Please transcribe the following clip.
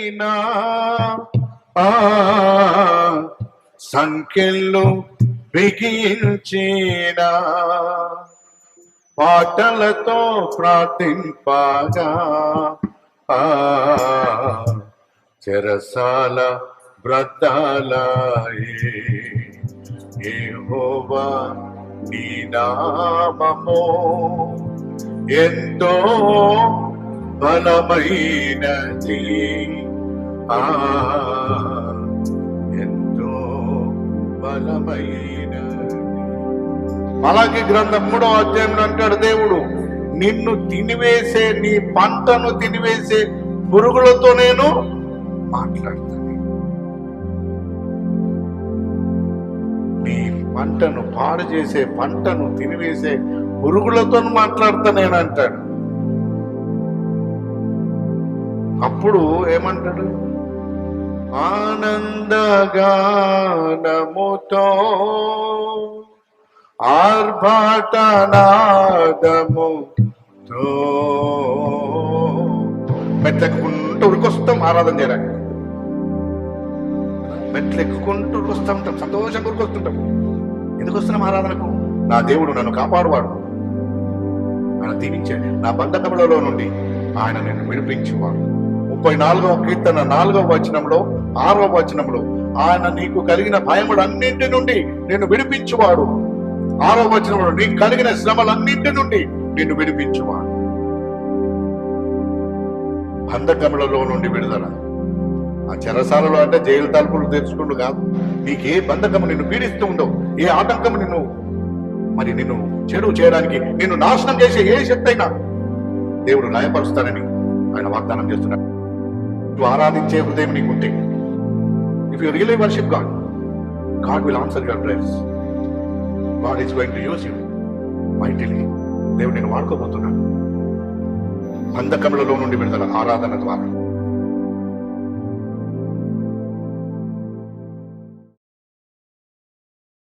అయినా ఆ సంఖ్యలు బిగించిన పాటలతో ప్రార్థింపగా చెరసాల బ్రతాలయే యెహోవా నీ నామము ఎంతో బలమైనది ఎంతో బలమైనది. మలాకి గ్రంథం 3వ అధ్యాయంలో అంటాడు దేవుడు, నిన్ను తినివేసే, నీ పంటను తినివేసే పురుగులతో నేను మాట్లాడతాను. నీ పంటను పాడు చేసే, పంటను తినివేసే పురుగులతో మాట్లాడతా నేను అంటాడు. అప్పుడు ఏమంటాడు? ఆనందగానముతో ఆర్భాటనాదముతో మెట్లెక్కుంటూ ఉరికొస్తాం ఆరాధన చేయడానికి. మెట్లెక్కుంటూ ఉరికొస్తాం, సంతోషంగా ఉరికొస్తుంటాం. ఎందుకు వస్తున్నాం ఆరాధనకు? నా దేవుడు నన్ను కాపాడువాడు, ఆయన దీవించాడు, నా బంధకములలో నుండి ఆయన నన్ను విడిపించేవాడు. 34వ కీర్తన 4వ వచనంలో 6వ వచనంలో ఆయన నీకు కలిగిన భయములన్నింటి నుండి నిన్ను విడిపించువాడు. 6వ వచనంలో నీకు కలిగిన శ్రమలన్నింటి నుండి నిన్ను విడిపించువాడు. బంధకములలో నుండి విడుదల. ఆ చెరసాలలో అంటే జైలు తలుపులు తెరుచుకుంటూ కాదు. నీకు ఏ బంధకము నిన్ను పీడిస్తూ ఉందో, ఏ ఆటంకము నిన్ను చెడు చేయడానికి, నిన్ను నాశనం చేసే ఏ శక్తి అయినా దేవుడు లయపరుస్తానని ఆయన వాగ్దానం చేస్తున్నాడు. నువ్వు ఆరాధించే హృదయం నీకుంటే, if you really worship God, God will answer your prayers. God is going to use you mightily. దేవుడు నేను వాడుకోబోతున్నాను. బంధకములలో నుండి విడుదల ఆరాధన ద్వారా.